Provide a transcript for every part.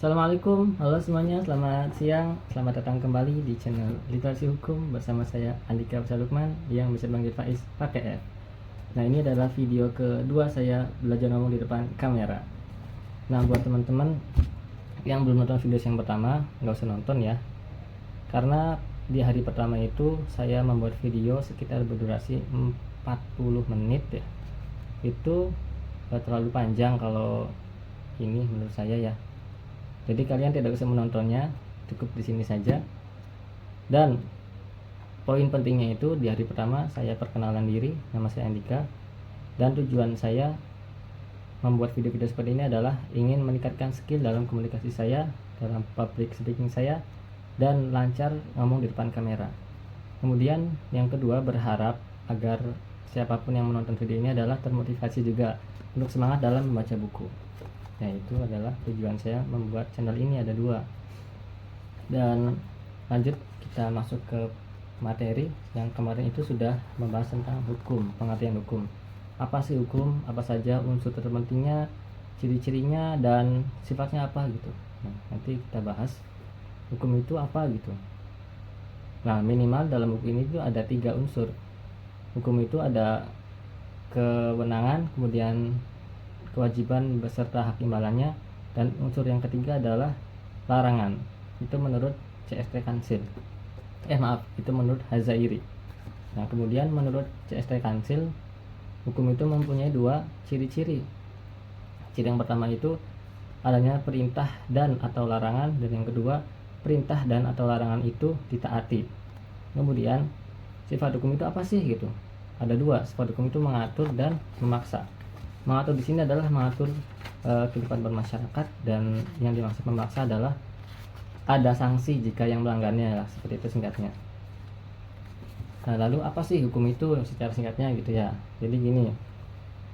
Assalamualaikum, halo semuanya, selamat siang, selamat datang kembali di channel Literasi Hukum bersama saya Andika Lukman yang bisa dipanggil Faiz pakai F. Nah, ini adalah video kedua saya belajar ngomong di depan kamera. Nah, buat teman-teman yang belum nonton video yang pertama, nggak usah nonton ya, karena di hari pertama itu saya membuat video sekitar berdurasi 40 menit ya. Itu terlalu panjang kalau ini menurut saya ya. Jadi kalian tidak usah menontonnya, cukup di sini saja. Dan poin pentingnya itu di hari pertama saya perkenalan diri, nama saya Andika, dan tujuan saya membuat video-video seperti ini adalah ingin meningkatkan skill dalam komunikasi saya, dalam public speaking saya, dan lancar ngomong di depan kamera. Kemudian yang kedua, berharap agar siapapun yang menonton video ini adalah termotivasi juga untuk semangat dalam membaca buku. Nah, itu adalah tujuan saya membuat channel ini, ada dua. Dan lanjut kita masuk ke materi yang kemarin itu sudah membahas tentang hukum, pengertian hukum. Apa sih hukum, apa saja unsur terpentingnya, ciri-cirinya, dan sifatnya apa gitu. Nah, nanti kita bahas hukum itu apa gitu. Nah, minimal dalam buku ini itu ada 3 unsur. Hukum itu ada kewenangan, kemudian kewajiban beserta hak imbalannya, dan unsur yang ketiga adalah larangan. Itu menurut CST Kansil. Itu menurut Hazairi. Nah, kemudian menurut CST Kansil, hukum itu mempunyai 2 ciri-ciri. Ciri yang pertama itu adanya perintah dan atau larangan, dan yang kedua perintah dan atau larangan itu ditaati. Kemudian sifat hukum itu apa sih gitu? Ada 2, sifat hukum itu mengatur dan memaksa. Mengatur di sini adalah mengatur kehidupan bermasyarakat, dan yang dimaksud memaksa adalah ada sanksi jika yang melanggarnya lah, seperti itu singkatnya. Nah, lalu apa sih hukum itu secara singkatnya gitu ya. Jadi gini,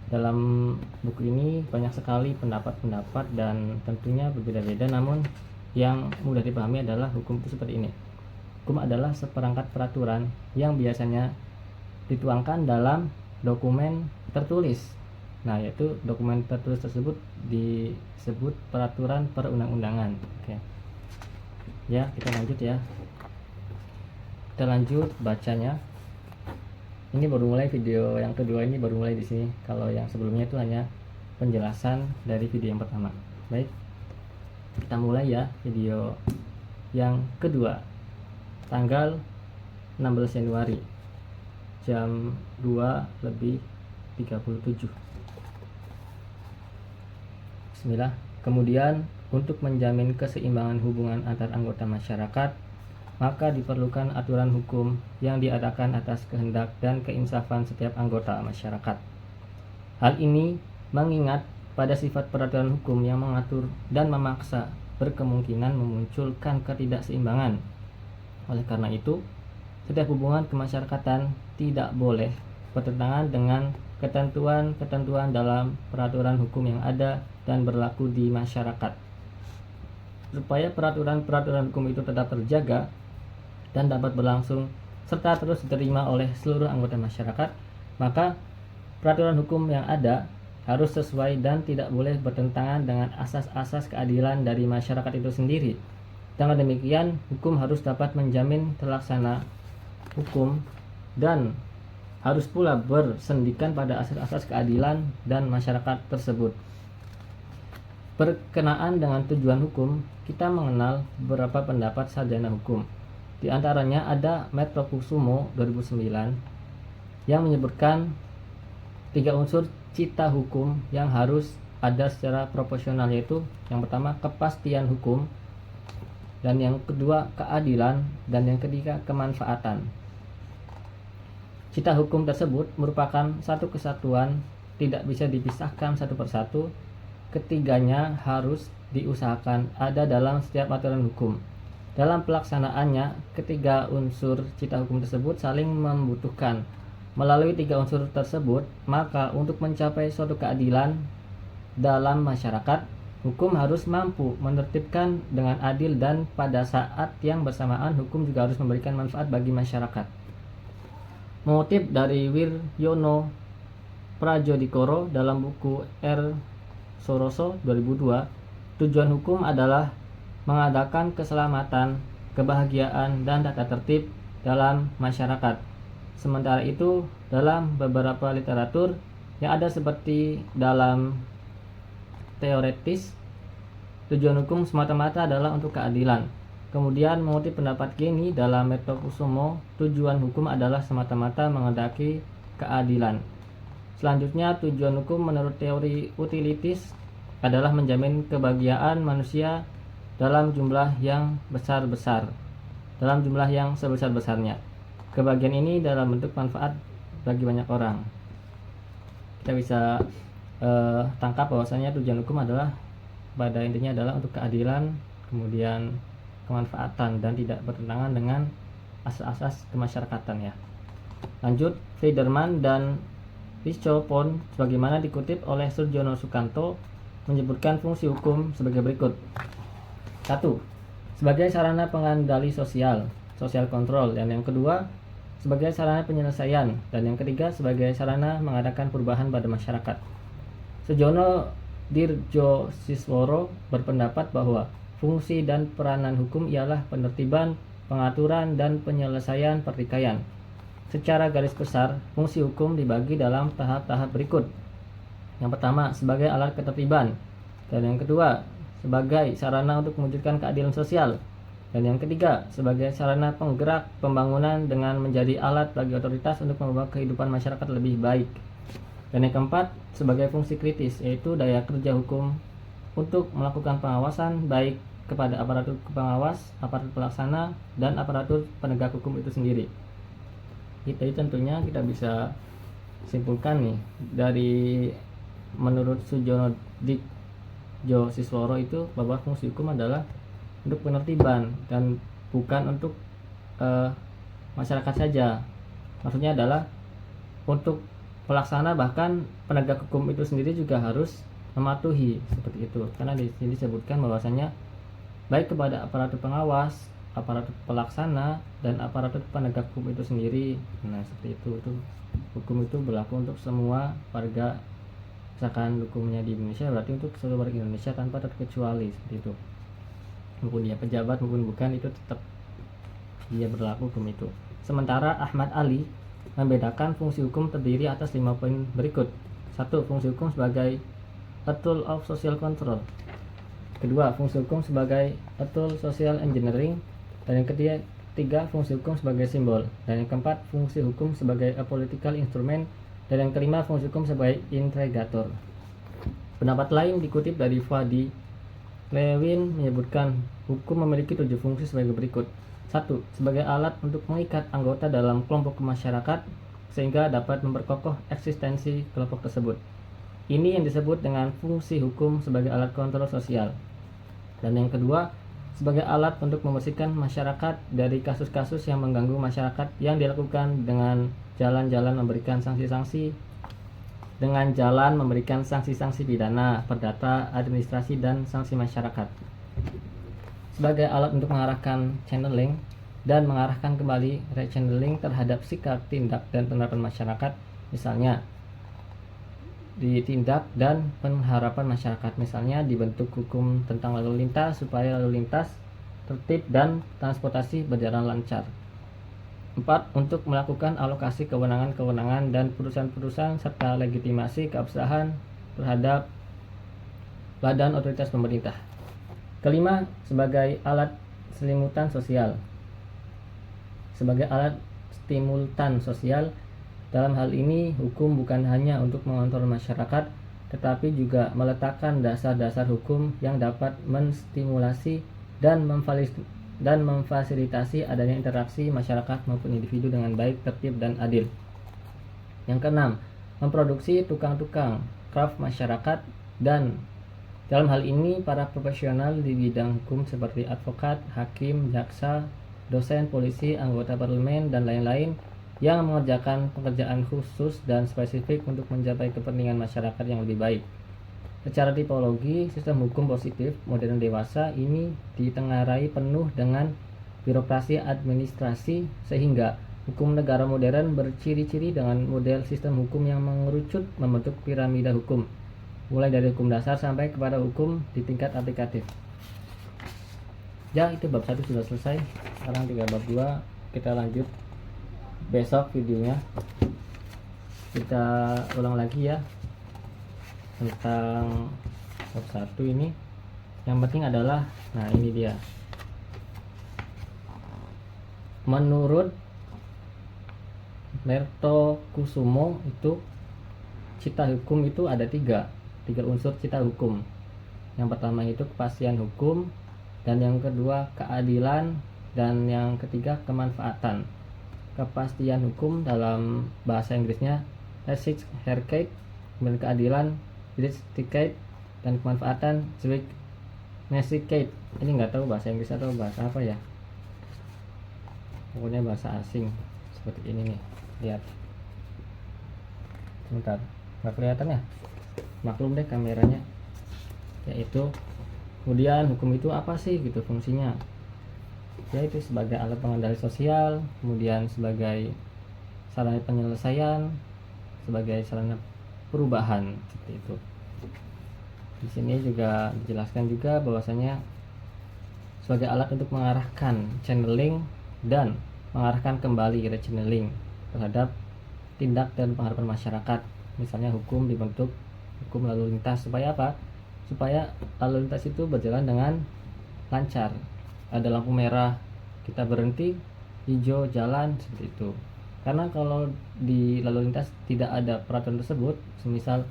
dalam buku ini banyak sekali pendapat-pendapat dan tentunya berbeda-beda, namun yang mudah dipahami adalah hukum itu seperti ini. Hukum adalah seperangkat peraturan yang biasanya dituangkan dalam dokumen tertulis. Nah, yaitu dokumen tertulis tersebut disebut peraturan perundang-undangan. Oke. Ya, kita lanjut ya. Kita lanjut bacanya. Ini baru mulai, video yang kedua ini baru mulai di sini. Kalau yang sebelumnya itu hanya penjelasan dari video yang pertama. Baik. Kita mulai ya video yang kedua. Tanggal 16 Januari jam 2:37. Bismillah. Kemudian, untuk menjamin keseimbangan hubungan antar anggota masyarakat, maka diperlukan aturan hukum yang diadakan atas kehendak dan keinsafan setiap anggota masyarakat. Hal ini mengingat pada sifat peraturan hukum yang mengatur dan memaksa berkemungkinan memunculkan ketidakseimbangan. Oleh karena itu, setiap hubungan kemasyarakatan tidak boleh bertentangan dengan ketentuan-ketentuan dalam peraturan hukum yang ada dan berlaku di masyarakat. Supaya peraturan-peraturan hukum itu tetap terjaga dan dapat berlangsung serta terus diterima oleh seluruh anggota masyarakat, maka peraturan hukum yang ada harus sesuai dan tidak boleh bertentangan dengan asas-asas keadilan dari masyarakat itu sendiri. Dengan demikian, hukum harus dapat menjamin terlaksana hukum dan harus pula bersendikan pada asas-asas keadilan dan masyarakat tersebut. Berkenaan dengan tujuan hukum, kita mengenal beberapa pendapat sarjana hukum. Di antaranya ada Metrokusumo 2009 yang menyebutkan 3 unsur cita hukum yang harus ada secara proporsional, yaitu yang pertama kepastian hukum, dan yang kedua keadilan, dan yang ketiga kemanfaatan. Cita hukum tersebut merupakan satu kesatuan, tidak bisa dipisahkan satu persatu. Ketiganya harus diusahakan ada dalam setiap aturan hukum. Dalam pelaksanaannya, ketiga unsur cita hukum tersebut saling membutuhkan. Melalui 3 unsur tersebut, maka untuk mencapai suatu keadilan dalam masyarakat, hukum harus mampu menertibkan dengan adil, dan pada saat yang bersamaan hukum juga harus memberikan manfaat bagi masyarakat. Mengutip dari Wiryono Prajodikoro dalam buku R. Soroso 2002, Tujuan hukum adalah mengadakan keselamatan, kebahagiaan, dan tata tertib dalam masyarakat. Sementara itu, dalam beberapa literatur yang ada seperti dalam teoretis, tujuan hukum semata-mata adalah untuk keadilan. Kemudian mengutip pendapat Geni dalam Metokusumo, tujuan hukum adalah semata-mata menghendaki keadilan. Selanjutnya, tujuan hukum menurut teori utilitis adalah menjamin kebahagiaan manusia dalam jumlah yang sebesar-besarnya. Kebahagiaan ini dalam bentuk manfaat bagi banyak orang. Kita bisa tangkap bahwasanya tujuan hukum adalah pada intinya adalah untuk keadilan, kemudian kemanfaatan, dan tidak bertentangan dengan asas-asas kemasyarakatan ya. Lanjut, Friedman dan Pichopon sebagaimana dikutip oleh Surjono Sukanto menyebutkan fungsi hukum sebagai berikut. 1. Sebagai sarana pengendali social control, dan yang kedua sebagai sarana penyelesaian, dan yang ketiga sebagai sarana mengadakan perubahan pada masyarakat. Sujono Dirjosisworo berpendapat bahwa fungsi dan peranan hukum ialah penertiban, pengaturan, dan penyelesaian pertikaian. Secara garis besar, fungsi hukum dibagi dalam tahap-tahap berikut. Yang pertama, sebagai alat ketertiban, dan yang kedua, sebagai sarana untuk mewujudkan keadilan sosial, dan yang ketiga, sebagai sarana penggerak pembangunan dengan menjadi alat bagi otoritas untuk membawa kehidupan masyarakat lebih baik. Dan yang keempat, sebagai fungsi kritis, yaitu daya kerja hukum untuk melakukan pengawasan baik kepada aparatur pengawas, aparatur pelaksana, dan aparatur penegak hukum itu sendiri. Jadi tentunya kita bisa simpulkan nih dari menurut Sujono Dirjosisworo itu bahwa fungsi hukum adalah untuk penertiban dan bukan untuk masyarakat saja. Maksudnya adalah untuk pelaksana, bahkan penegak hukum itu sendiri juga harus mematuhi seperti itu. Karena di sini disebutkan bahwasanya baik kepada aparatur pengawas, aparatur pelaksana, dan aparatur penegak hukum itu sendiri. Nah, seperti itu hukum itu berlaku untuk semua warga. Misalkan hukumnya di Indonesia berarti untuk seluruh warga Indonesia tanpa terkecuali, seperti itu. Maupun dia pejabat maupun bukan, itu tetap dia berlaku hukum itu. Sementara Ahmad Ali membedakan fungsi hukum terdiri atas 5 poin berikut. 1. Fungsi hukum sebagai a tool of social control. Kedua, fungsi hukum sebagai a tool social engineering. Dan yang ketiga, fungsi hukum sebagai simbol. Dan yang keempat, fungsi hukum sebagai a political instrument. Dan yang kelima, fungsi hukum sebagai integrator. Pendapat lain dikutip dari Fadi Lewin menyebutkan hukum memiliki 7 fungsi sebagai berikut. 1. Sebagai alat untuk mengikat anggota dalam kelompok masyarakat sehingga dapat memperkokoh eksistensi kelompok tersebut. Ini yang disebut dengan fungsi hukum sebagai alat kontrol sosial. Dan yang kedua, sebagai alat untuk membersihkan masyarakat dari kasus-kasus yang mengganggu masyarakat yang dilakukan dengan jalan-jalan memberikan sanksi-sanksi pidana, perdata, administrasi, dan sanksi masyarakat. Sebagai alat untuk mengarahkan channeling dan mengarahkan kembali rechanneling terhadap sikap, tindak, dan penerapan masyarakat, misalnya di tindak dan pengharapan masyarakat, misalnya dibentuk hukum tentang lalu lintas supaya lalu lintas, tertib, dan transportasi berjalan lancar. 4. Untuk melakukan alokasi kewenangan-kewenangan dan putusan-putusan serta legitimasi keabsahan terhadap badan otoritas pemerintah. Kelima, sebagai alat selimutan sosial. Sebagai alat stimultan sosial, dalam hal ini hukum bukan hanya untuk mengontrol masyarakat, tetapi juga meletakkan dasar-dasar hukum yang dapat menstimulasi dan memfasilitasi adanya interaksi masyarakat maupun individu dengan baik, tertib, dan adil. Yang keenam, memproduksi tukang-tukang craft masyarakat, dan dalam hal ini para profesional di bidang hukum seperti advokat, hakim, jaksa, dosen, polisi, anggota parlemen, dan lain-lain yang mengerjakan pekerjaan khusus dan spesifik untuk mencapai kepentingan masyarakat yang lebih baik. Secara tipologi, sistem hukum positif modern dewasa ini ditengarai penuh dengan birokrasi administrasi, sehingga hukum negara modern berciri-ciri dengan model sistem hukum yang mengerucut membentuk piramida hukum. mulai dari hukum dasar sampai kepada hukum di tingkat aplikatif. Ya, itu bab 1 sudah selesai. Sekarang tinggal bab 2. Kita lanjut besok videonya. Kita ulang lagi ya tentang bab 1 ini. Yang penting adalah, nah ini dia. Menurut Mertokusumo itu cita hukum itu ada tiga unsur cita hukum. Yang pertama itu kepastian hukum, dan yang kedua keadilan, dan yang ketiga kemanfaatan. Kepastian hukum dalam bahasa Inggrisnya Rechtsherrlichkeit, kemudian keadilan Gerechtigkeit, dan kemanfaatan Zweckmäßigkeit. Ini nggak tahu bahasa Inggris atau bahasa apa ya, pokoknya bahasa asing seperti ini nih. Lihat, sebentar, nggak kelihatan ya, maklum deh kameranya. Yaitu kemudian hukum itu apa sih gitu fungsinya, yaitu sebagai alat pengendali sosial, kemudian sebagai sarana penyelesaian, sebagai sarana perubahan, seperti itu. Di sini juga dijelaskan juga bahwasanya sebagai alat untuk mengarahkan channeling dan mengarahkan kembali rechanneling terhadap tindak dan pengharapan masyarakat. Misalnya hukum dibentuk hukum lalu lintas supaya apa? Supaya lalu lintas itu berjalan dengan lancar. Ada lampu merah, kita berhenti, hijau jalan, seperti itu. Karena kalau di lalu lintas tidak ada peraturan tersebut, semisal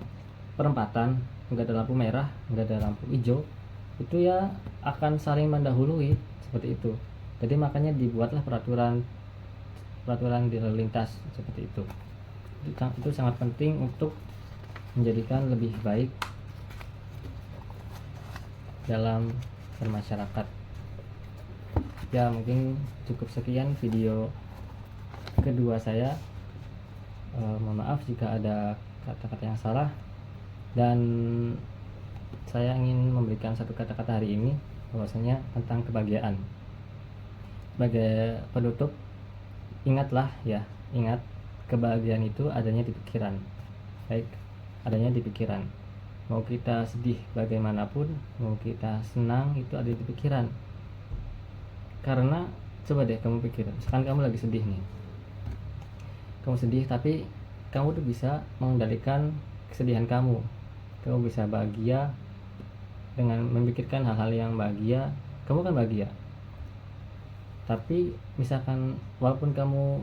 perempatan nggak ada lampu merah, nggak ada lampu hijau, itu ya akan saling mendahului, seperti itu. Jadi makanya dibuatlah peraturan di lalu lintas seperti itu. Itu sangat penting untuk menjadikan lebih baik dalam bermasyarakat. Ya, mungkin cukup sekian video kedua saya. Mohon maaf jika ada kata-kata yang salah, dan saya ingin memberikan satu kata-kata hari ini bahwasanya tentang kebahagiaan. Sebagai penutup, ingatlah ya, ingat kebahagiaan itu adanya di pikiran. Baik, adanya di pikiran. Mau kita sedih bagaimanapun, mau kita senang, itu ada di pikiran. Karena coba deh kamu pikir, misalkan kamu lagi sedih nih, kamu sedih tapi kamu tuh bisa mengendalikan kesedihan kamu. Kamu bisa bahagia dengan memikirkan hal-hal yang bahagia, kamu kan bahagia. Tapi misalkan walaupun kamu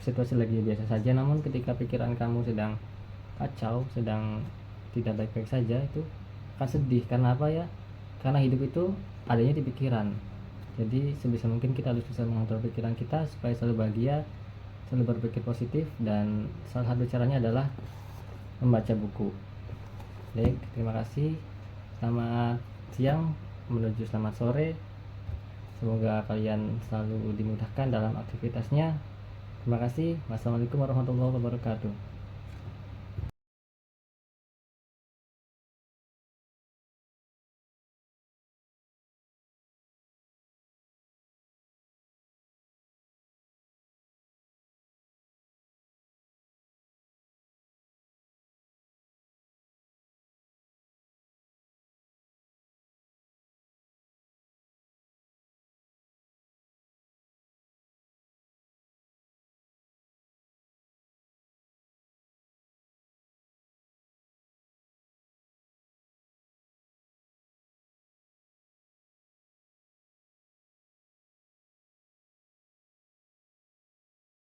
situasi lagi biasa saja, namun ketika pikiran kamu sedang kacau, sedang tidak baik-baik saja, itu akan sedih. Karena apa ya? Karena hidup itu adanya di pikiran. Jadi sebisa mungkin kita harus bisa mengontrol pikiran kita supaya selalu bahagia, selalu berpikir positif, dan salah satu caranya adalah membaca buku. Baik, terima kasih. Selamat siang menuju selamat sore. Semoga kalian selalu dimudahkan dalam aktivitasnya. Terima kasih. Wassalamualaikum warahmatullahi wabarakatuh.